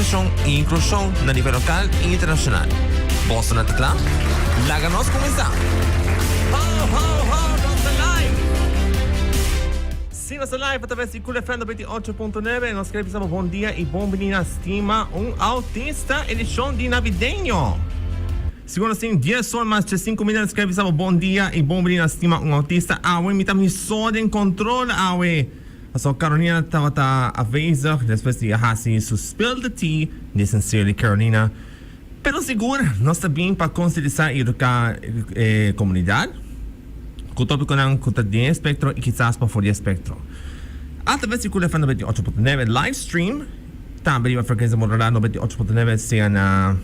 informação e inclusão na nível local e internacional. Posso na tecla? Láganos começar! Nossa live! Sim, nossa live através de Culefrando 28.9. Nós queremos dizer bom dia e bom venir a Stima, Autista, edição de navideño. Segundo assim, 10 horas mais de 5 minutos, queremos dizer bom dia e bom venir a Stima, Autista. Awe, me estamos só em controle, awe. So Carolina estava afezig depois de assim suspel de ti, de sincerely Carolina. Pero seguro, nós também para considerar e educar a comunidade. Com o tópico não conta de espectro e quizás para fora de espectro. Através de Culefrando 98.9 live stream, também a frequência modulada 98.9 seja na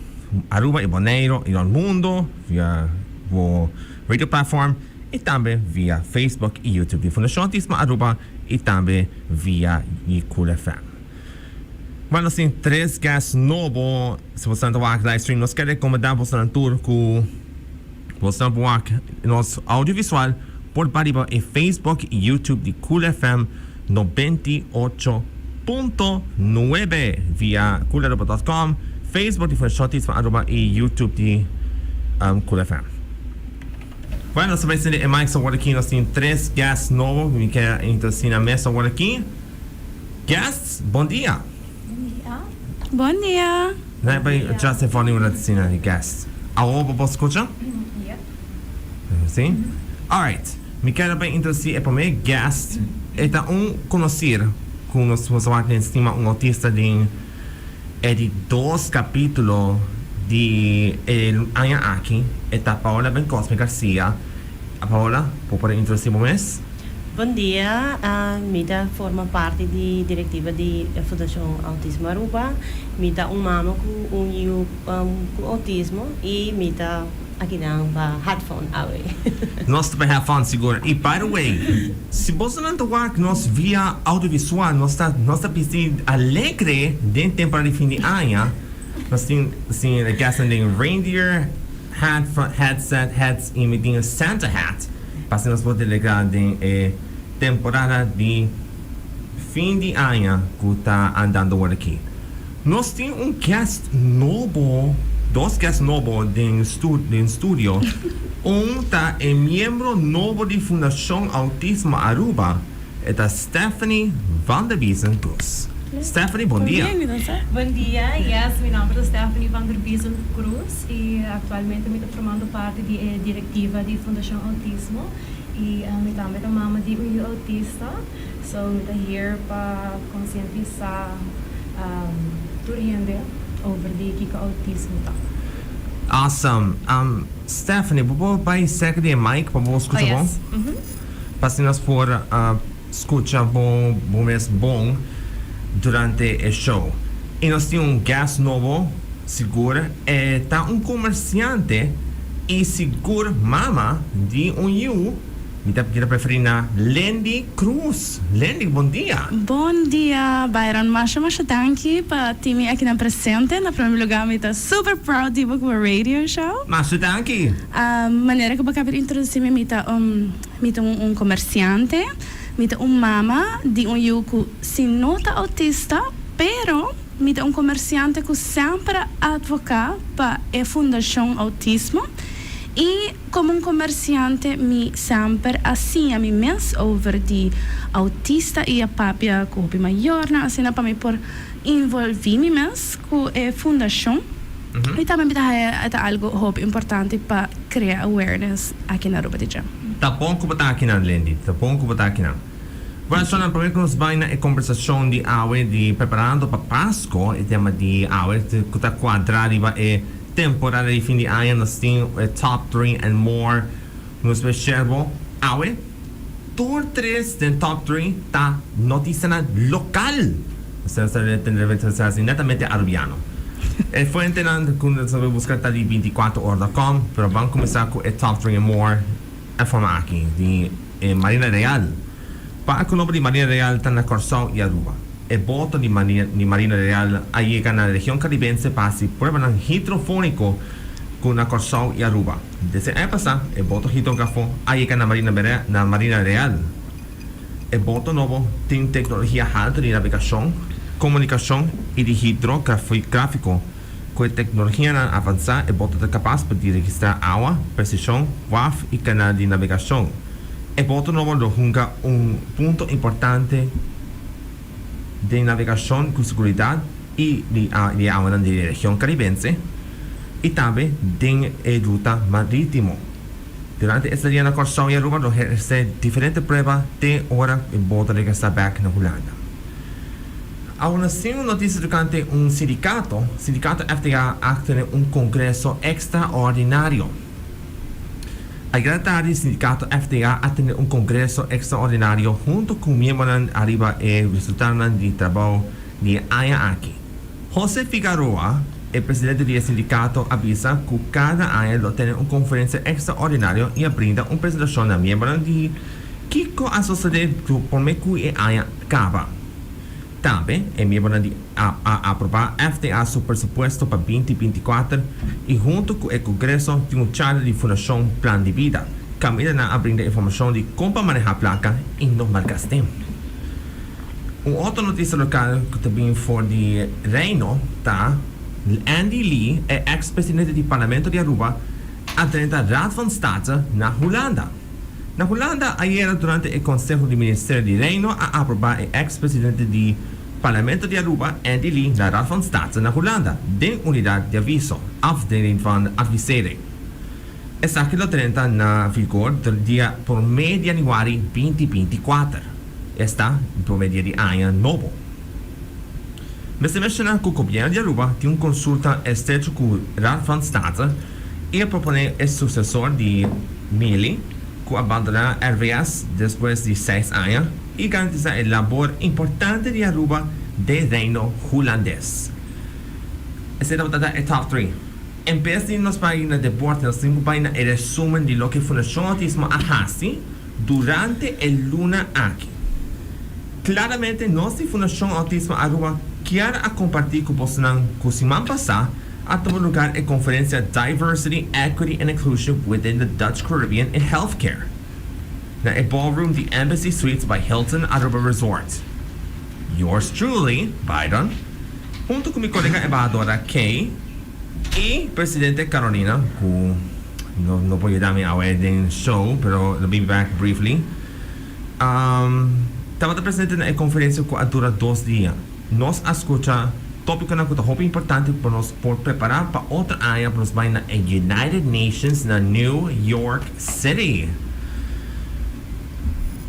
Aruba e Bonaire e no mundo via o radio platform e também via Facebook e YouTube de Fundação Autismo Aruba e também via Culefrando. Bueno, assim, 3 guests novos, se você não vai live stream, nós queremos convidar você na tour com você não vai nosso audiovisual por pariba e Facebook e YouTube de Culefrando 98.9 via cularuba.com, Facebook de Fundação Autismo Aruba e YouTube de Culefrando. Bueno, nós vamos ter mais agora aqui, nós temos 3 guests novos, me quer introduzir na mesa agora aqui. Guests, bom dia! Bom dia. Nej, bara just if anyone that's seen any guests. Alô, posso escutar? Yeah. Sim? Alright. Me quero bem introduzir para mim guest. Eta conhecer com nós vamos falar em Stima autista de 2 capítulos de el año aqui. Eta Paola Garcia. A Paola, pode introduzir para mim? Bom dia, Mita forma parte da diretiva da Fundação Autismo Aruba. Mita mama com autismo e Mita aqui não para headphone away. Nós também have fun seguro. E by the way, se você não tocar nós via audiovisual, nós tá pensando alegre dentro da temporada de fim de ano. Nós temos assim a questão de reindeer headset hats e me tem Santa hat. Para nós poder ligar de temporada de fim de ano que está andando aqui. Nós temos guest novo, 2 guests novos em estúdio. Tá é membro novo de Fundação Autismo Aruba, é a Stephany van der Biesen Cruz. Stephany, bom dia. Bom dia, yes, meu nome é Stephany van der Biesen Cruz e atualmente estou formando parte da diretiva da Fundação Autismo e eu também sou mama de autista, so eu estou aqui para conscientizar toda a gente over o autismo tá. Awesome. Stephany, vou vai secar de mic para você escutar bom? Para nós por escutar bom durante o show. E nós temos guest novo, seguro, tá comerciante e seguro mama de you. Me quero preferir na Lindy Cruz. Lindy, bom dia. Bom dia, Byron. Masha danke para time aqui na presente. Na primeiro lugar, me tá super proud de você com o radio show. Masha danke. A maneira que eu acabei de introduzir me tá comerciante. Me tá mama de you que se nota autista, pero me tá comerciante que sempre advoca para a Fundação Autismo. E como comerciante, me sempre assina me mens over de autista e a papia com o maior, assim para me por envolver me mens com a fundação. E também é algo hobby importante para criar awareness aqui na Aruba de Jam. Tá bom que botar aqui na Lindy, tá bom que botar aqui na. Bueno, só na primeira que nos vai na conversação de awe de Preparando para Pasco, o tema de awe que está quadrado e temporada de fim de ano, nós temos top 3 and more. Nos observo, awe, tour 3 do top 3 tá notícia local. Você está netamente arubiano. Foi entendendo quando você vai buscar tá de 24horas.com, pero vamos começar com o top 3 and more a forma aqui de Marina Real. Para que o nome de Marina Real está na Corsão e Aruba. O voto de Marina Real aí na região caribense passa por um hidrofônico com na Corsão e Aruba. Desde aí passar, o voto hidrográfico aí na Marina Real. O voto novo tem tecnologia alta de navegação comunicação e de hidrográfico, com tecnologia avançada e bota capaz de registrar água, precisão, WAF e canal de navegação. E bota novo junga ponto importante de navegação com segurança e de água na região caribense e também de ruta marítimo. Durante esta dia na Corsão e Aruba, recebe diferentes provas de hora e bota regresar back na Holanda. Há uma notícia tocante sindicato FTA a ter congresso extraordinário. A grande tarde, sindicato FTA a ter congresso extraordinário junto com membros arriba e resultado de trabalho de AIA aqui. José Figueroa, o presidente do sindicato, avisa que cada ano tem uma conferência extraordinária e brinda uma apresentação a membros de que a sociedade por meio que a AIA acaba. Também é membro de aprovar FTA seu pressuposto para 2024 e junto com o Congresso de um charla de fundação Plano de Vida, caminha a brindar informação de como manejar placa e não marcar tempo. Uma outra notícia local que também foi de Reino, tá? Andy Lee é ex-presidente do Parlamento de Aruba, atenta Raad van State na Holanda. Na Holanda, ayer durante o Conselho do Ministério de Reino a aprovar o ex-presidente do Parlamento de Aruba, Andy Lee, na Raad van State na Holanda, de unidade de aviso, afdeling van advisering. Essa aqui entra na vigor do dia por meio de januário 2024. Está por meio de ano novo. Mas se menciona que o governo de Aruba tem consulta estreita com o Raad van State e propõe o sucessor de Mili, que abandonar RVS depois de 6 anos e garantizar a labor importante de Aruba de reino holandês. Essa é a top 3. Em vez de nos páginas de bordo, nós temos páginas e resumen de lo que a Fundação Autismo ahasi durante a luna aqui. Claramente, nossa Fundação Autismo Aruba quer a compartilhar com vocês que semana passada a tomar lugar a conferência Diversity, Equity and Inclusion within the Dutch Caribbean in Healthcare na ballroom the Embassy Suites by Hilton Aruba Resort. Yours truly, Byron, junto com minha colega embajadora Kay e presidente Carolina, que não pode dar-me a wedding show, pero I'll be back briefly. Estava presente na conferência que dura 2 dias. Nós escuta tópico na coisa muito importante para nós por preparar para outra área para nós vai na United Nations na New York City.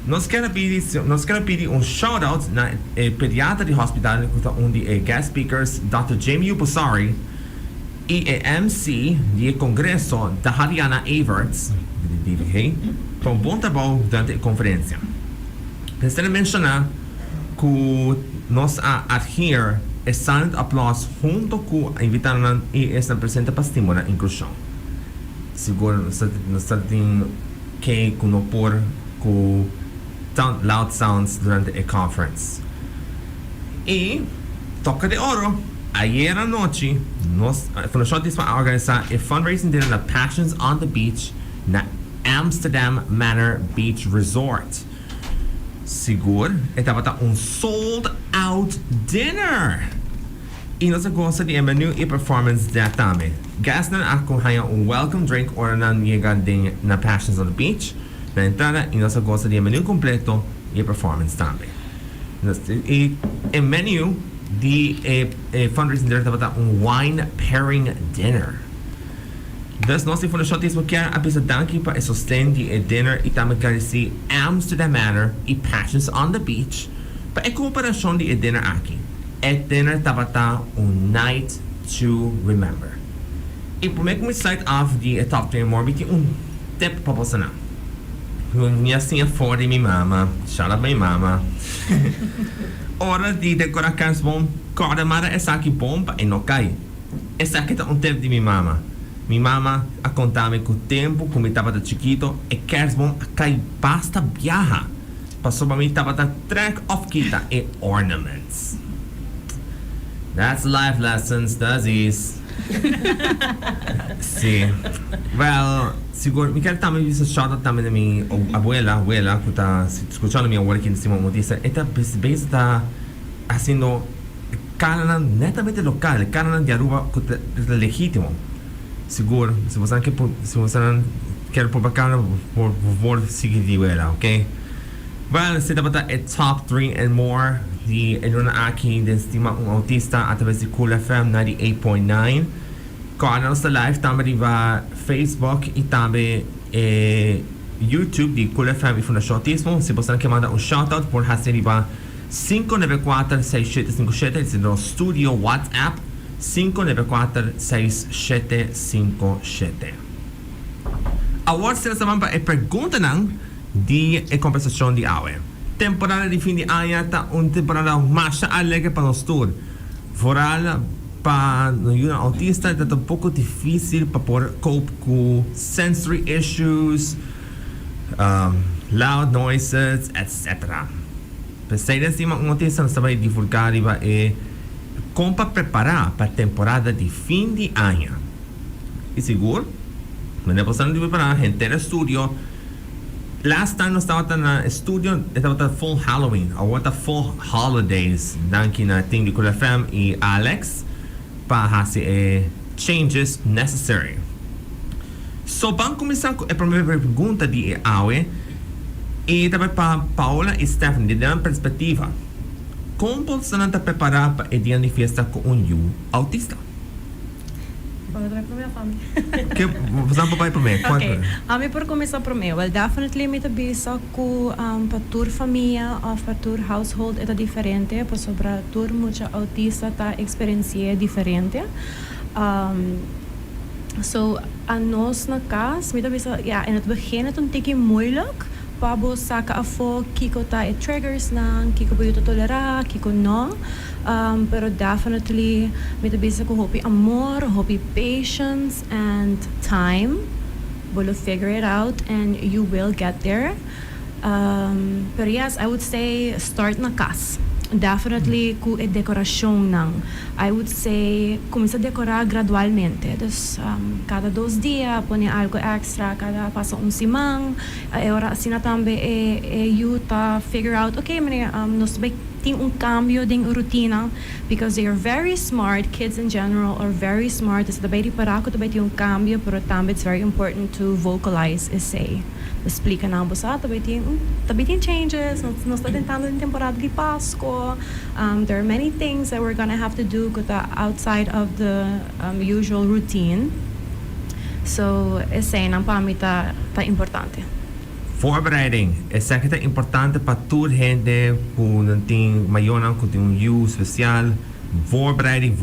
Nós queremos pedir shout-out na pediatra de hospital que um de guest speakers, Dr. Jamie Ubusari, e MC de congresso da Hariana Everts, para um bom trabalho durante a conferência. Preciso mencionar que nós adhere a silent applause junto com a invitada e esta presente para estimular a inclusão. Seguro, nós temos que não pôr com loud sounds durante a conference. E toca de ouro. Ayer à noite, a Fundação Autismo a organizar a fundraising dinner na Passions on the Beach na Amsterdam Manor Beach Resort. Seguro, estava sold out dinner. E nós gosta de menu e performance da também. Gastam acompanha welcome drink ora na na Passions on the Beach. Na entrada, e nós gosta de menu completo e performance também. E o menu de fundraising dinner estava wine pairing dinner. Das nossa Fundação Autismo quer apresentar aqui para o sustento de dinner e também agradecer Amsterdam Manor e Passions on the Beach para a cooperação de dinner aqui. O dinner estava night to remember. E por meio que site off de Top 3 More, tem tip para você não. Minha senha fora de minha mama, shout out minha mama. Hora de decorar carnes bom, corda mara essa aqui bomba e não cai. Essa aqui é tip de minha mama. Minha mama a contar-me que o tempo, como estava chiquito, e carnes bom cai basta viaja. Passou para mim estava track of kita e ornaments. That's life lessons, does is. Sim. Well, seguro, me quero também dizer shout-out também da minha abuela, que está escutando minha work em cima notícia. Esta está fazendo Kananan netamente local, Kananan de Aruba legítimo. Seguro, se você não quer por bacana, por favor, siga de ela, ok? Well, se dapat a top 3 and more di enuna aqui de Stima Autista através de Cool FM 98.9. Com a nossa live também va Facebook e também YouTube di Cool FM e Fundação Autismo. Se você quer mandar shoutout por fazer va 594-6757, esse é o studio WhatsApp 594-6757. Agora se nós vamos para a pergunta de conversação de hoje. Temporada de fim de ano é uma temporada mais alegre para nós todos. Fora para um autista é um pouco difícil para poder cope com sensory issues, loud noises, etc. Pensei assim, um autista não sabe divulgar como preparar para a temporada de fim de ano. E seguro, quando você não preparar, gente no estúdio. Last time nós estávamos no estúdio, estava full Halloween, agora full holidays. Daqui na team de Cool FM e Alex para fazer changes necessary. So, vamos começar com a primeira pergunta de hoje. E também para Paola e Stephany, de uma perspectiva, como você está preparado para o dia de fiesta com autista? Vamos para a família. Você vai para mim? Ok, a mim por começar para mim, well, definitely me bisa com para tur família ou para tur household é diferente, por sobre tur muita autista tá experiência diferente. So a nós na casa, me bisa, in het begin het een tikje moeilijk. Pabo saka afo kiko ta triggers nang kiko buyo tolera kiko no pero definitely mit bisa ko hopi amor hopi patience and time will figure it out and you will get there pero yes I would say start na kas definitely ku e decoração nang I would say começa a decorar gradualmente dus cada 2 dias põe algo extra cada passa simang ora assim também you ta figure out okay meneer nós vai ter cambio de rotina because they are very smart kids in general are very smart is também para ko também ter cambio pero também it's very important to vocalize e say explica na ambos também tem changes nós está tentando em temporada de Pasco there are many things that we're gonna have to do outside of the usual routine so esse não para mim tá importante. Voorbereiding is zeker importante para toda gente que não tem maior que tem especial. Voorbereiding.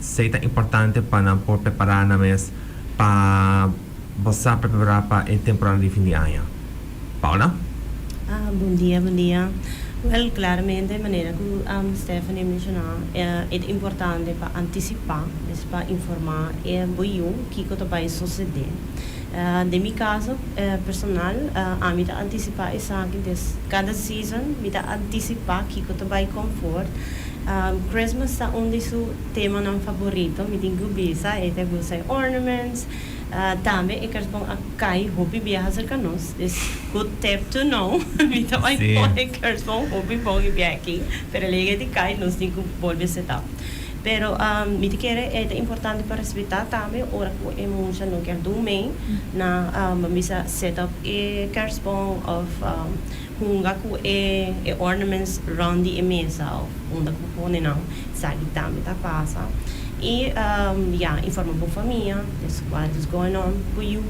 Isso é importante para não preparar na mesa para você preparar para a temporada de fim de ano. Paola? Bom dia. Well, claramente, de maneira que Stephany mencionou, é importante para antecipar, para informar e o que vai suceder. De meu caso personal, a mim antecipar isso aqui cada season, me antecipar que vai conforto. Christmas é de seu tema não favorito, me tenho bisa, você ornaments. Também quero bom a cai hobby viajar com nós. It's good tip to know. Me também quero bom hobby bom viajar aqui, pero liga de cai nós tem que volver setup. Pero me quer é importante para respeitar também ora que emoção não quer do meio na misa setup e quero bom of hunga ku e ornaments round the mesa onde ku pone não sabe também tá passa. E informa para a família what is going on for you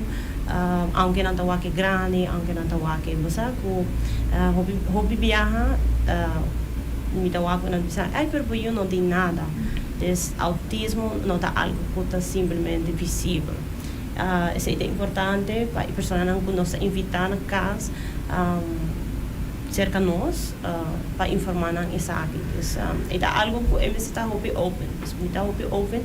aunque não está aqui grande aunque não está aqui você com hobby viajar me está aqui não precisa pero eu não tem nada esse autismo não está algo que está simplesmente visível isso é importante para a pessoa não nos invitar na casa cerca nós para informar na isso aqui é algo que eu está hobby open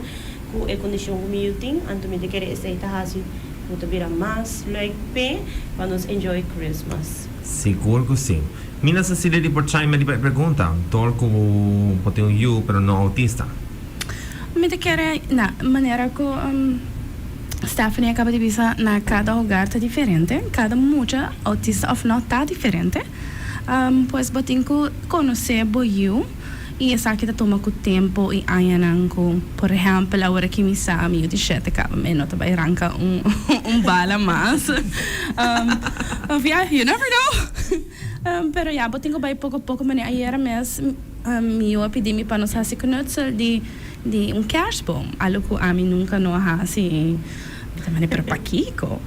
com a condição que eu tenho então me quer esse está assim muito bem mais like bem para nos enjoy Christmas. Seguro que sim. Minha Cecília por chaima de pergunta, torco pode you pero não autista. Me quer na maneira que Stephany acaba de dizer na cada lugar tá diferente, cada mucha autista ou não tá diferente. Pois botem que conhecer boiu E essa que toma com tempo e ayanang ko, por exemplo, a hora que me sabe, eu disse que acaba menos, vai arrancar bala mais. Yeah, you never know. Pero yeah, eu tenho bem pouco a pouco, mas ayer mesmo, eu pedi me para nos fazer conhecer de kerstboom. Algo que a mim nunca não há assim, também para paquico.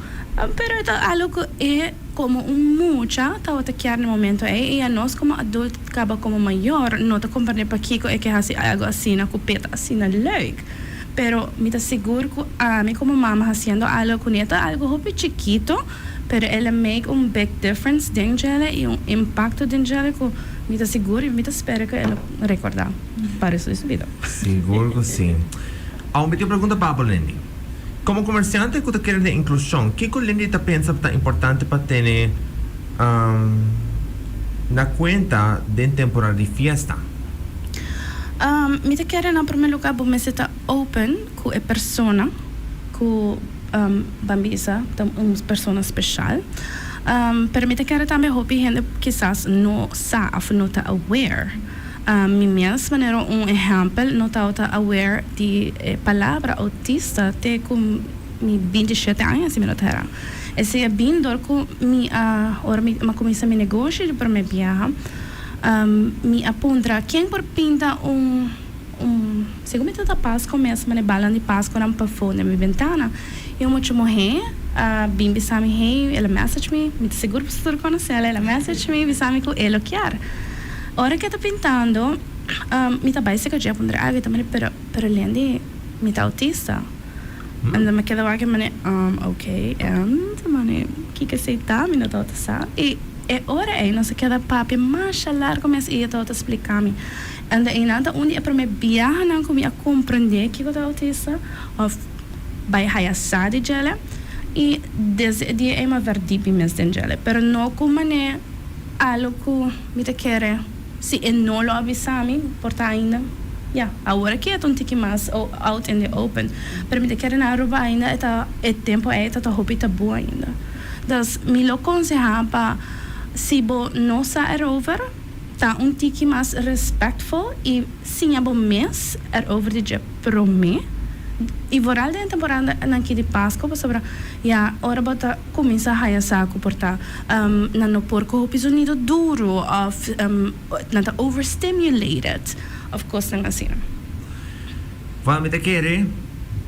Pero ito algo é como mucha tawata kiar no momento e a nós como adulto acaba como maior não tá compreender para Kiko é que assim algo assim na cupeta assim na leuk pero me tá seguro que a mim como mama fazendo algo com neta algo hopi chiquito pero ela make big difference dentro dela e impacto dentro dela que me tá seguro e me tá espera que ela recordar para sua vida seguro que sim. Uma pergunta para a Lindy. Como comerciante que quer de inclusão, o que o Lindy pensa que é importante para ter na conta de temporada de fiesta? Me quer na primeiro lugar para me estar open com a persona, com bambisa, uma pessoa especial. Pero me quer também hope gente quizás não sabe, não está aware. Mi mesma era exemplo, não estava aware de palavra autista até com mi 27 anos, se me notara. Esse é bem dor com mi ora me começa meu negócio para me viajar. Me apontra quem por pinta segundo da Pasco mesmo, né, balan de Pasco na pafone na minha ventana. Eu muito morrer, bim bisami hey, ela message me seguro para você conhecer ela message me bisami com ela quer. Ora que tá pintando, me tá bem seca já pondrá água também, pero Lindy, me tá autista. Anda me queda água, mas ok, mane, que sei tá, me não tá autista. E ora aí, não se queda papia, mashallah, como é ia tá explicar me. Anda aí nada onde é para me viajar não como compreender que eu tá autista, ou vai hayasar de ela. E desde dia é uma verdade mesmo dela, pero não como né algo que me te quer se não lo avisami porta ainda agora que é tonto que mais out in the open pero me te quer na roupa ainda é tempo tá roupa boa ainda das me lo aconselha para se bo não sair over tá tiki mais respectful e sim abo mes over de prome e voral da temporada nanki de Pasco sobre ora bota começa a hayasa comportar no porco o piso nido duro of nada overstimulated of course não assim. Vamos te querer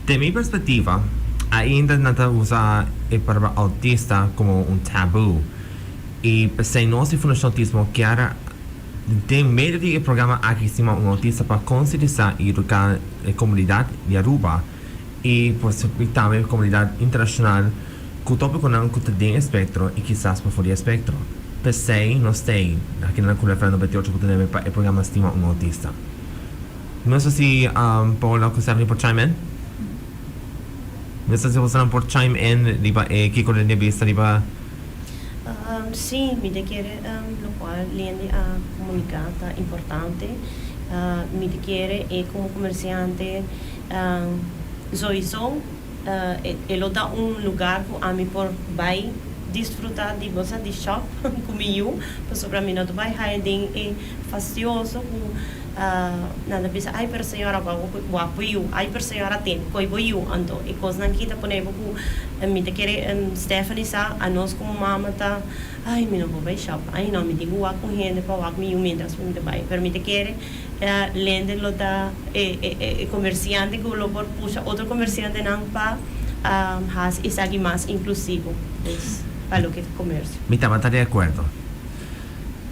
de minha perspectiva ainda nada usa para autista como tabu e pensei nós fundação autismo que era tem meio de programa aqui em cima autista para conscientizar e educar a comunidade de Aruba e também a comunidade internacional que o tópico não tem espectro e quizás para fora espectro. Pensei, nós tem aqui na Preparando 98.9 para o programa Stima autista. Não sei se Paola que serve por chime in? Não sei se você não por chime in, diba que com a vista diba. Sim, me quer lo qual Lindy a comunicar tá importante. Me quer como comerciante sowieso ele dá lugar para mim por vai desfrutar de você de shop comigo, para mim não vai hiding é fastidioso nada bisa ai per senhora guapo ai per senhora tem coi boiu ando e coisa não kita pone buku me te quer Stephany sa a nós como mama tá ai me não vou vai shop ai não me digo com gente para wak me mientras me te vai per me te quer lende lo da comerciante que lo por puxa outro comerciante não para has is aqui mais inclusivo para o que comércio Me estava de acordo.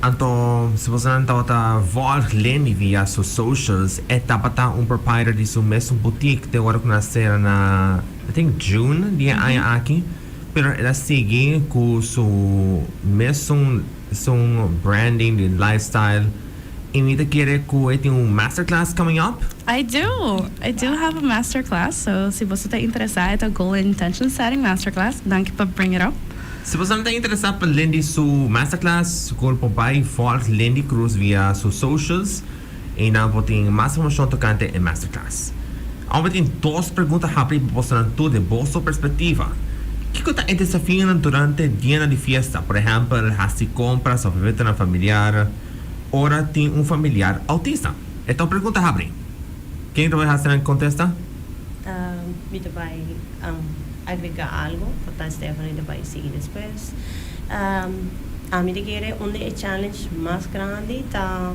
Então, se você não está voltando Lindy via seus socials, estava proprietor de sua mesma boutique de agora que nasceu na, I think June de aqui, pero ela segue com seu mesmo branding de lifestyle. E me quer que tem masterclass coming up? I do have a masterclass, so se você está interessado, é Goal and Intention Setting Masterclass. Thank you for bringing it up. Se você não está interessado por Lindy sua masterclass, corpo vai follow Lindy Cruz via seus socials e não vou ter mais informação tocante em masterclass. Agora tem duas perguntas rápidas para você tudo de boa perspectiva. O que está desafiando durante o dia de fiesta? Por exemplo, fazer compras ou visitar familiar. Ora tem familiar autista. Esta pergunta abre. Quem vai fazer a contesta? Mita vai agregar algo, para Stephany vai seguir depois. A mim quer onde é challenge mais grande tá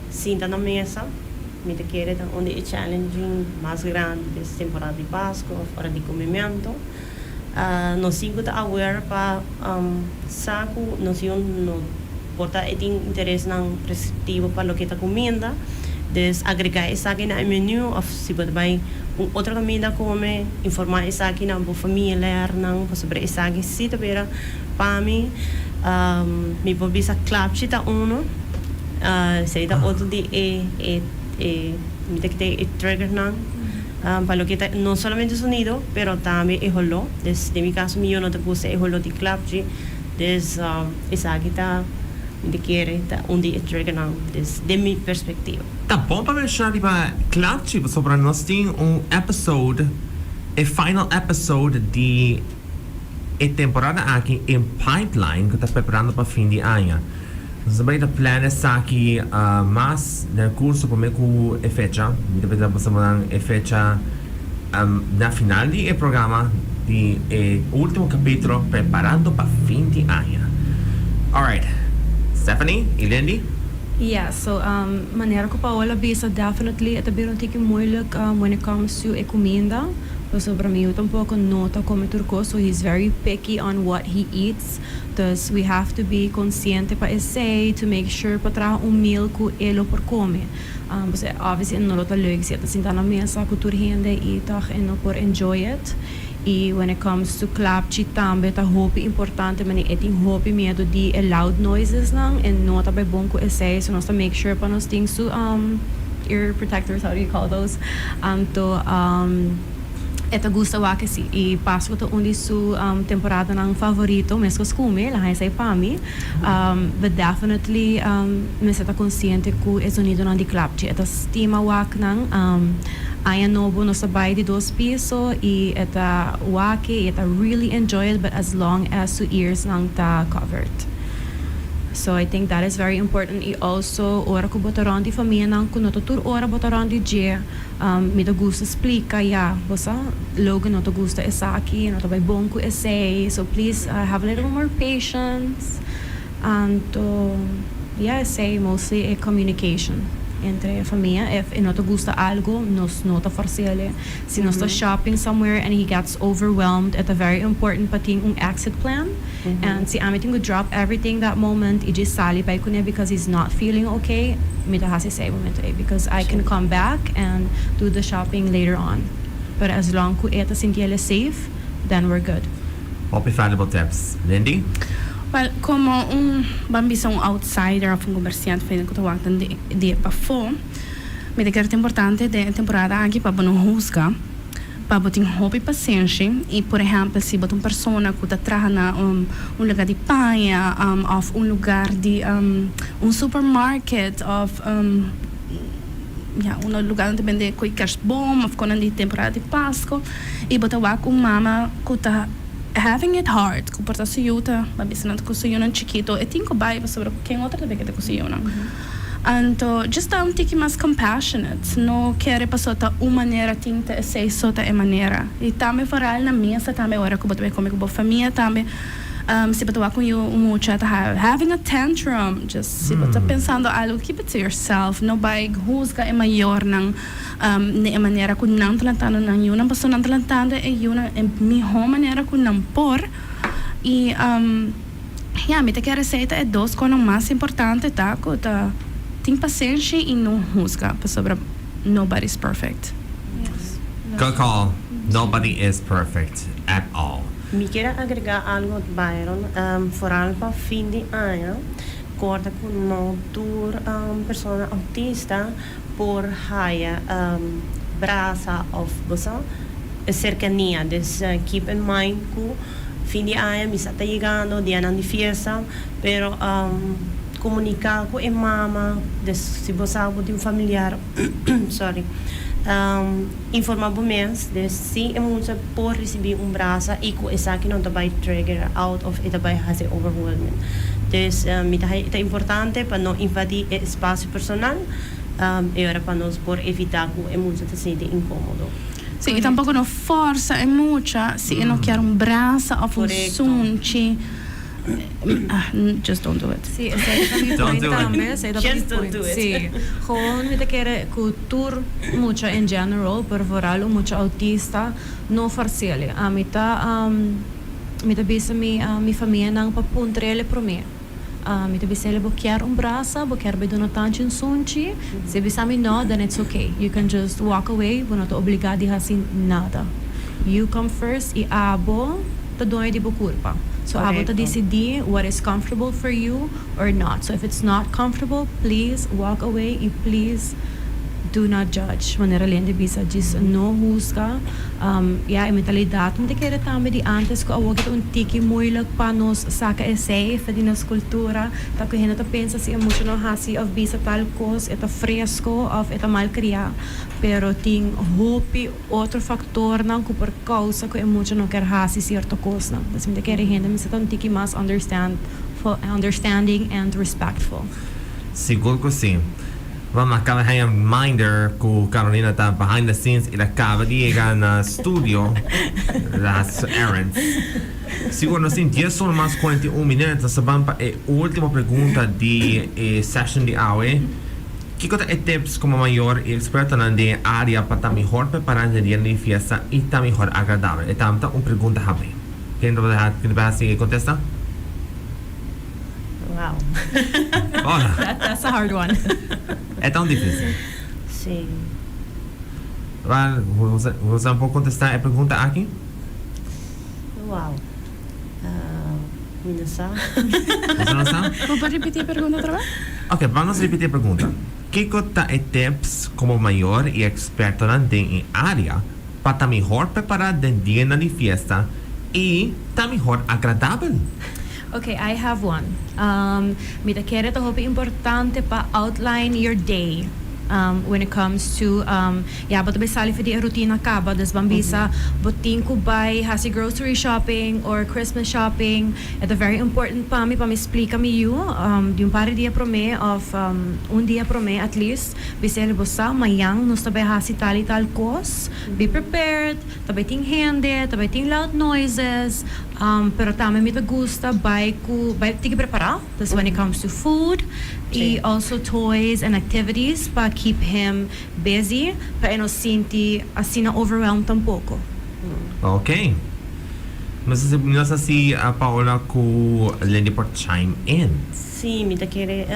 senta na mesa. Mita quer onde é challenge mais grande dessa temporada de Pasco, hora de comimento. Nós cinco tá aware para saco, nós não porta tem interesse não prescritivo para o que tá comendo. Des agregar isso aqui na menu, ou se você vai outra comida come, informar isso aqui na boa família, não sobre isso aqui se também para mim, me pode bisa clapchi ta uno, se tá outro de me tem que ter trigger não, para lo que tá não somente sonido, pero também é rolo, des de mi caso eu não te puse é rolo de clapchi, des isso aqui tá de querer onde é trigger não, des de minha perspectiva. Tá bom para mencionar para Clapchi sobre nós tem episode, final episode de temporada aqui em pipeline que está preparando para fim de ano. Nós também tá planos aqui mas no curso como com a fecha, depois da semana a fecha na final do programa de último capítulo Preparando para fim de ano. Alright, Stephany e Lindy. Yeah, so maneira que Paola bisa definitely ito biro tiki moeilijk when it comes to comida. So para mim eu tampouco nota como turco, so he's very picky on what he eats. Thus we have to be consciente para essay to make sure para trazer meal que ele por comer. Você obviously não lota leuk se tá na mesa com tur hende e tá não por enjoy it. E when it comes to clapchi também tá hobby importante, mas é tem hobby medo de loud noises não, e não tá bem bom com essay, so nós tá make sure para nós tem su ear protectors, how do you call those? Eta gusta wa kasi e Pasco to only su temporada ng favorito mesco skume la hay say pami but definitely me seta consciente ku e sonido ng di clapchi eta Stima wak ng Aya nobo no sabay di 2 piso e eta wake eta really enjoy it, but as long as su ears nang ta covered. So I think that is very important. E also ora ko botaron di família nang kuno tutur ora botaron di je mi to gusta explica ya bosa logo no to gusta esa aqui no to vai bom ku essay, so please have a little more patience and yeah, essay mostly a communication entre a família. If não te gusta algo, nos nota forcele. Se nós está shopping somewhere and he gets overwhelmed, it's a very important pating exit plan. And si amiting would drop everything that moment, i just sali by kunya because he's not feeling okay, mita hasi say moment because I can come back and do the shopping later on. But as long ku eta sintiele safe, then we're good. What valuable tips, Lindy? Well, como bambisa outsider of comerciante feito que tawag de pafo, me declaro importante de temporada aqui para não juzgar, para botar hobby paciência e, por exemplo, se botar uma pessoa que está trabalhando lugar de panha, of lugar de supermarket, of lugar onde vende coisas bom, of quando de temporada de Pasco, e botar com mama que está having it hard, que porta suyuta, babisana ko suyunan chiquito, e tinko bai sobre quem outra também que te suyunan. Anto just um tiki mas compassionate, no querer passota maneira tinta sei sota é maneira. E também foral na mesa também ora que botar comigo com família também. Se botar com eu mucha having a tantrum, just se botar pensando algo, keep it to yourself, no vai juzga é maior nang ne maneira que não talantando nang yun ang passo não talantando é yun é melhor maneira que não por e me te quero receita é dois coisas mais importante tá que tá tem paciência e não juzga sobre nobody's perfect. Yes. Good call. Nobody is perfect at all. Me quero agregar algo, Byron, vooral para fim de ano, corta com no tour pessoa autista por raia braça of bosa cercania, des keep in mind que fim de ano me está chegando, dianan de fiesta, pero comunicar com a mama, des se você tem um familiar, sorry. Informar boemens, dus si moet por receber braça e com essa que não vai trigger out of it vai fazer overwhelming. Dus é importante para não invadir espaço personal, era para nós por evitar que muito se sente incômodo. Sim, e tampouco não força é muita, se não quer braço ou funcionte. Just don't do it. Sim, esse é o Don't point do it. também. Esse é o Just don't point. do it. Sim. Gewoon, me quer cultura mucho in general, pero vooral mucho autista, no farcele. Me bisa mi família não para puntrele para mim. Me bisa ele boquear braço, boquear be dono tanto in sunchi. Se bisa mi no, then it's okay. You can just walk away, você não tá obrigado a fazer nada. You come first e abo te doe di culpa. So abo to decide what is comfortable for you or not. So if it's not comfortable, please walk away and please do not judge. Wanneer alleen de bisa diz no juzga. A mentalidade não te quer também de antes que algo que tiki moeilijk para nos saca essay, para nossa cultura. Tá que gente pensa se é muito não hasi of bisa tal coisa, é fresco of é mal criado. Pero tem hope outro fator não que por causa que é muito não quer hasi certa coisa. Mas me te quer gente me se tiki mais understanding and respectful. Siguro que sim. Vamos acaba de um reminder que Carolina está behind the scenes e acaba de chegar no studio das errands. Siguro sim, 10 só mais 41 minutos. Vamos para a última pergunta de session de hoje. Que tips como maior e experto na área para estar melhor preparando o dia de fiesta e estar melhor agradável? Então, uma pergunta rápida. Quem vai contestar? Wow. That's a hard one. É tão difícil. Sim. Você pode contestar a pergunta aqui? Wow. Minasa. Você não sabe? Vou repetir a pergunta outra vez? Ok, vamos repetir a pergunta. Que tips como maior e experto em área para estar melhor preparado no dia de fiesta e estar melhor agradável? Okay, I have one. Me da quero to importante para outline your day. When it comes to but besali for the routine acaba das bambisa botin ko buy hasi grocery shopping or Christmas shopping. It's very important pa mi explica mi you di un pare dia pro me of un dia pro me at least biseli bosa mayang nos tabe hasi tal kos. Be prepared, tabe ting hande, tabe ting loud noises. Pero também me gusta buy tiki preparar. That's when it comes to food. E also toys and activities para keep him busy, para não sentir assim overwhelmed tampouco. Ok. Mas não sei se a Paola com Lindy por chime in. Sim, me querer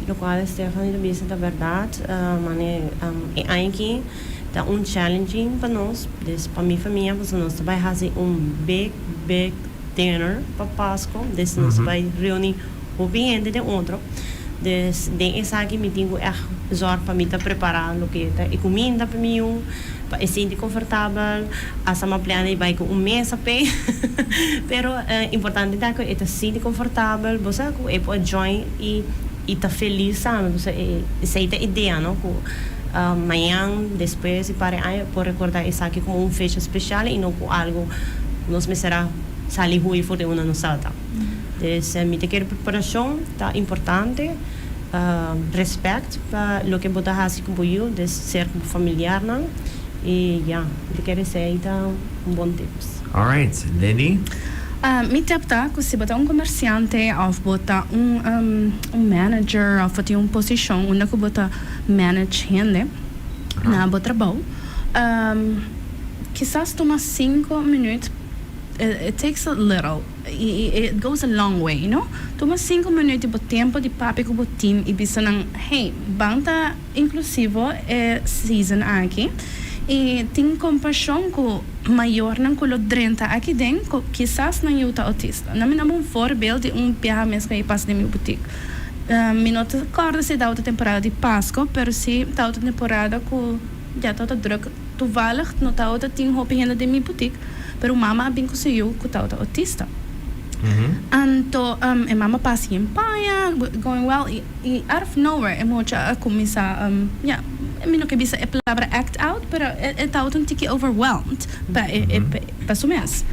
local Stephany também da verdade, mas aqui tá challenging para nós, para minha família, porque nós vai fazer big dinner para Pasco, nós vai reunir o gente de outro. Dus denk ik dat ik me echt zorg para mim preparar o que é comida para mim, para sentir confortável, essa uma plana vai com mesa pé, pero importante é que é sentir confortável, você que pode join e tá feliz, sabe? Você essa é a ideia, não? Que amanhã depois se para aí por recordar isso aqui como festa especial e não com algo nos me será sair ruim for uma nossa. Dus me quer preparação tá importante, respeito para o que botar assim com eu, de ser familiar não, e me quer ser tá bom tips. Alright, Lindy. Mi tepta que se botar comerciante ou botar manager ou fazer posição onde que botar manage gente na boa trabalho, quizás toma 5 minutos. It takes a little. It goes a long way, you know? Toma 5 minutos de tempo de papi com o team e bisa nang, hey, banta inclusivo season aqui. E tem compaixão com maior nang kulo 30 aqui dentro, quizás nang yuta autista. Na minha um voorbeeld de piaha mês que passa de minha boutique. Me não recordo se da outra temporada de Pasco, pero se da outra temporada com já tá outra druk toevallig não tá outra tem roupa ainda de minha boutique. Pero mama bem conseguiu que tá autista. Então, a mama passa em paia, going well, e out of nowhere, é muito a começar, não que bisa a palavra act out, pero tá um tiki overwhelmed, para o mês.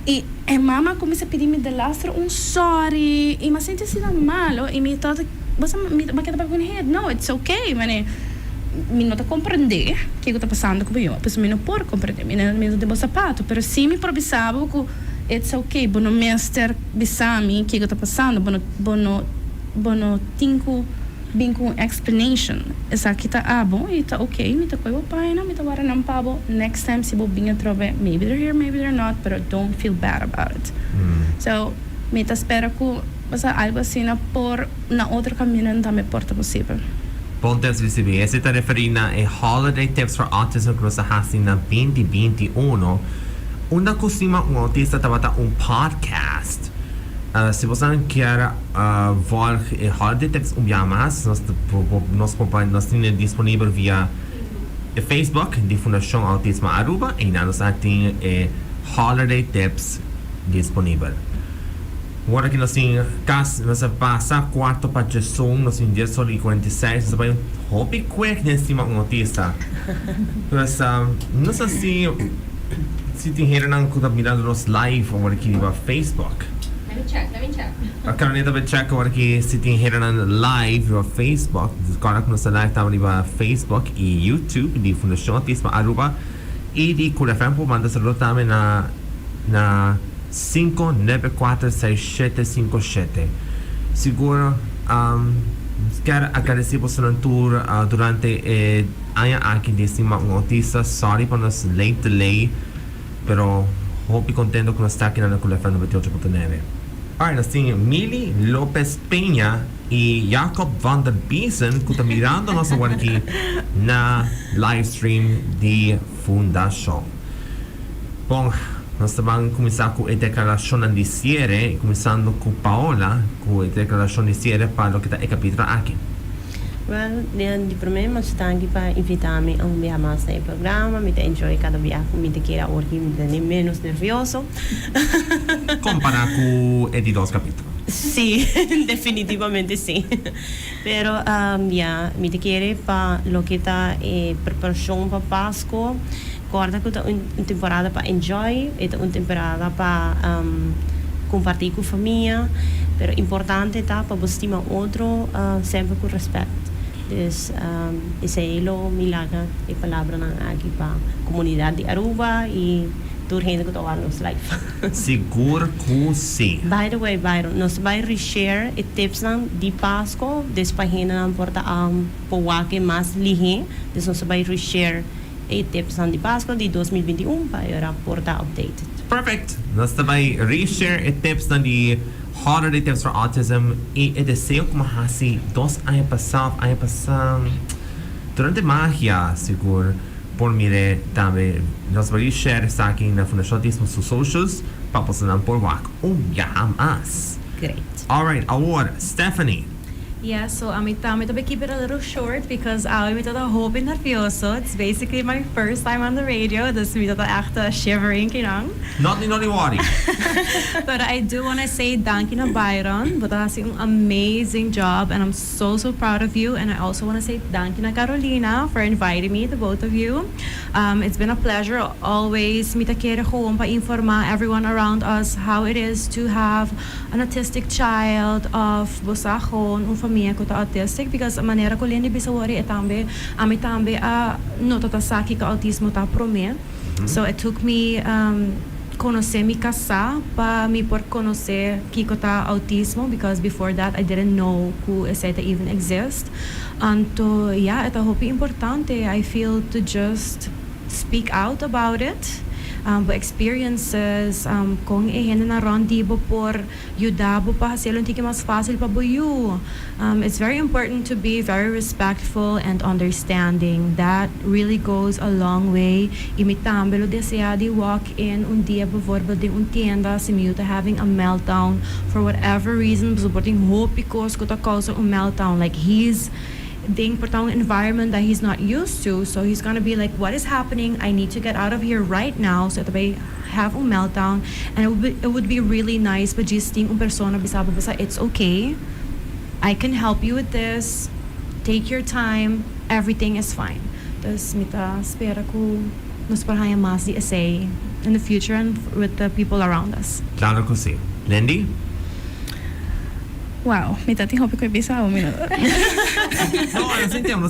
E a mama começa a pedir-me de lastro sorry, e me sente assim mal, e me toda, você me quer para com head, no, it's okay, mane. mi não tá compreender o que está passando com eu, pois mi não pode compreender, mi não tem sapato, pero se mi probisabo que it's okay, bono mester bisami o que está passando, bono tinko bem com explanation, essa que tá bom e tá okay, mi tá coi pai na mi tá agora não pabo, next time se bo binha trove, maybe they're here, maybe they're not, but don't feel bad about it. So mi tá espera que algo assim por na outro caminho também porta possível. Bom tempo de receber. Esse está referindo a Holiday Tips for Autism que nós fazemos na 2021. Onde costuma autista estava podcast. Se você quer ver Holiday Tips mais, nós temos disponível via Facebook de Fundação Autismo Aruba e nós temos Holiday Tips disponível. Agora que nós passa quarto para gestão, nós temos 10:46, nós vamos hobby quick nesse autista. Mas não sei se tem gente que está mirando nos live agora aqui no Facebook. Let me check. A Carolina vai check agora que se tem gente live no Facebook. Agora que nós live estamos no Facebook e YouTube de Fundação Autismo Aruba e de Curafam por mandar saludo também na 5946757. Seguro quero agradecer por sua tour durante ano aqui desse autista. Sorry por nos late delay, pero hope contento que nós está aqui na Curafam 98.9. Alright, nós temos Mili Lopez Peña e Jacob van der Biesen que estão mirando nós agora aqui na live stream de Fundação. Bom, nós vamos começar com a declaração de cierre, começando com Paola, com a declaração de cierre para o que está em capítulo aqui. Well, de primeiro, mas estou aqui para invitar-me a viajar mais no programa, me enjoy cada viagem, me queira hoje, me menos nervioso. Comparar com os dois capítulos. Sí, definitivamente sí. Pero me queira para lo que está preparação para Pasco. Guarda que é uma temporada para enjoy, é uma temporada para compartilhar com a família, mas importante tá para estimar outro sempre com respeito. Então, esse é o milagre de palavra aqui para a comunidade de Aruba e toda gente que está lá nos live. Seguro que sim. By the way, Byron, nós vamos reshare os tips de Pasco, depois a gente porta para que mais ligue, então nós vamos reshare e tips de Pasco de 2021 para portar updated. Perfect. Nós também reshare os tips de Holiday Tips for Autism e o desejo como assim 2 anos passados durante magia seguro por mim também nós vamos reshare isso aqui na Fundação Autismo sus socials para postar por WhatsApp mais. Great. Alright, agora Stephany. Yeah, so I'm gonna keep it a little short because I'm hope nervioso. It's basically my first time on the radio. This is echt shivering, kinang. Not worry. But I do want to say thank you to Byron. But that's an amazing job, and I'm so proud of you. And I also want to say thank you to Carolina for inviting me, the both of you. It's been a pleasure always. Mita kere gewoon pa informa everyone around us how it is to have an autistic child of bosahon, família ko ta autistic because a maneira ko Lindy bisawari etambe ami tambe no tota saki ka autismo ta prome. So it took me conhecer mi casa pa mi por conhecer kiko ta autismo because before that I didn't know who ese even exist. And to yeah, ito hopi importante. I feel to just speak out about it. Experiences kungehen na rondi bo por yudabo pa silo hindi mas fácil pa buyu. It's very important to be very respectful and understanding. That really goes a long way. Imitambelo desea di walk in un dia bevoorbeeld in un tienda si miuta having a meltdown for whatever reason supporting hope because ko ta cause un meltdown like he's being put on an environment that he's not used to, so he's gonna be like, what is happening? I need to get out of here right now so that I have a meltdown. And it would be really nice but just ting persona bisaba basta it's okay, I can help you with this, take your time, everything is fine. Tas mita spera ko nos parhaya mas di essay in the future and with the people around us. Claro que sí. Lindy? Wow, mi tati hopi ko bisa o minuto. No, non sentiamo.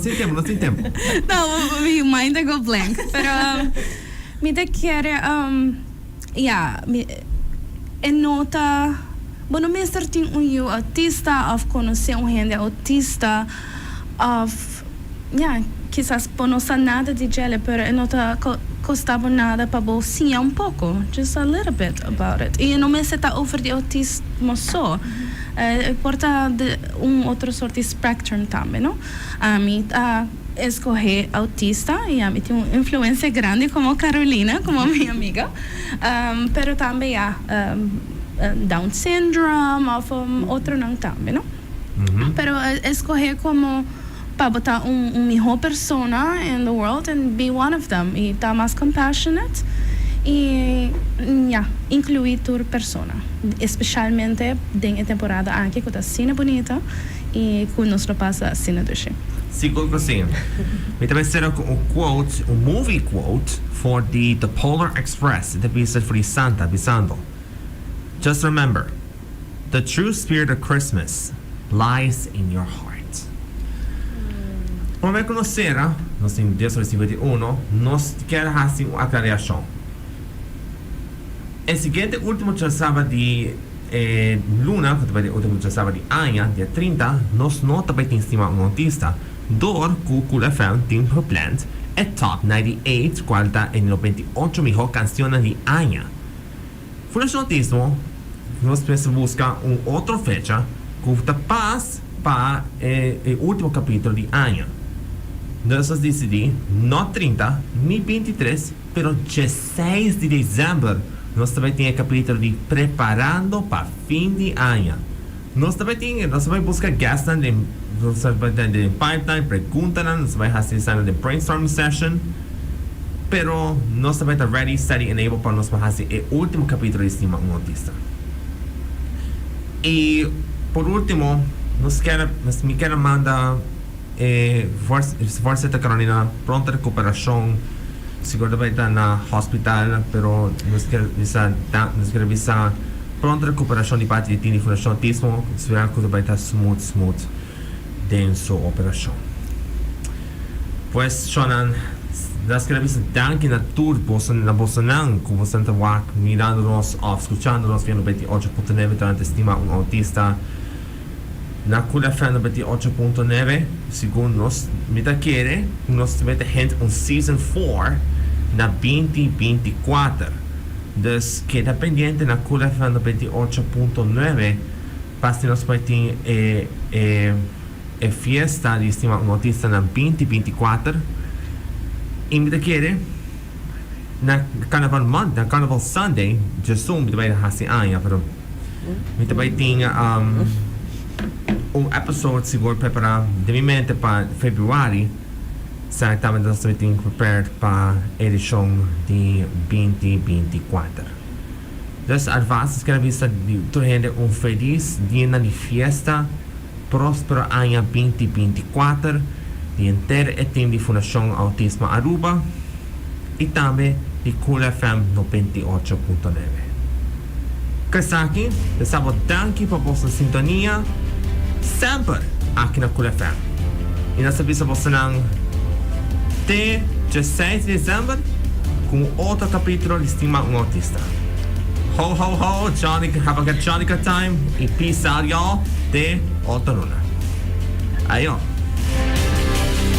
No, mi mind go blank. Pero mi te quiere nota bueno, meestal ting un autista of conocer gente autista of quizás no sa nada de gele, pero nota costava nada para bolsinha un poco, just a little bit about it. E não me seta over de autismo só. Porta de outro sorte de spectrum também, não? A mim escorrer autista e a mim tem uma influência grande como Carolina, como minha amiga. Pero também Down syndrome ou outro não também, não? Pero escorrer como para botar melhor persona in the world and be one of them e estar mais compassionate e incluir tua persona, especialmente na temporada anche que está cena bonita e que nos passa a cena doce. Sicuro così. Mi deve essere un movie quote for the Polar Express, the piece for the Santa Bisando. Just remember, the true spirit of Christmas lies in your heart. Como me conocera, nos en 10:51, nos quiere hacer una aclaración. El siguiente último chasaba de Luna, que el último chasaba de Aña, día 30, nos nota para estimar un autista. Door, Google FM, Team Plant, et Top 98, cualta en los 28 mejor canciones de Aña. Fuera del autismo, nos busca una otra fecha, que paz para el último capítulo de Aña. Nós decidimos, não 30, nem 23, pero 16 de dezembro, nós também temos capítulo de Preparando para fim de ano. Nós também vamos buscar guests nós vamos ter pipeline, perguntas, nós vamos fazer de brainstorming session, pero nós também estamos ready, steady, and able para nós fazer o último capítulo de Stima, um autista. E, por último, me quero mandar forse Carolina pronta recuperação, seguro vai estar na hospital, pero nos quer visar pronta recuperação de parte de fundação autismo, espero que vai estar smooth dentro da operação. Pues Shonan, nós queremos danke na tour na Bolsonaro, que você está mirando-nos, escutando-nos via 28.9 durante Stima, um autista. Na Cool FM 98.9 segundos, me da quiere, nós vamos ter um Season 4 na 2024. Dus, queda pendiente na Cool FM 98.9 para que nós vamos ter a fiesta de Stima um autista na 2024. E me da quiere, na Carnaval Sunday, just soon, me da vai fazer año, pero me da vai ter episode seguro preparado de minha mente para fevereiro, certamente nós estamos prepared para a edição de 2024. Dus advances quero vista de toda gente feliz dia de fiesta, próspero ano 2024, de inteiro time de Fundação Autismo Aruba e também de Cool FM 98.9. Kasaki, desabo danke por vossa sintonia. Sempre aqui na Cool FM. E nós sabemos que até 16 de dezembro com outro capítulo de Stima um autista. Ho, ho, ho, Johnny, have a good Johnny time e peace out, y'all. De outra luna. Aí, ó.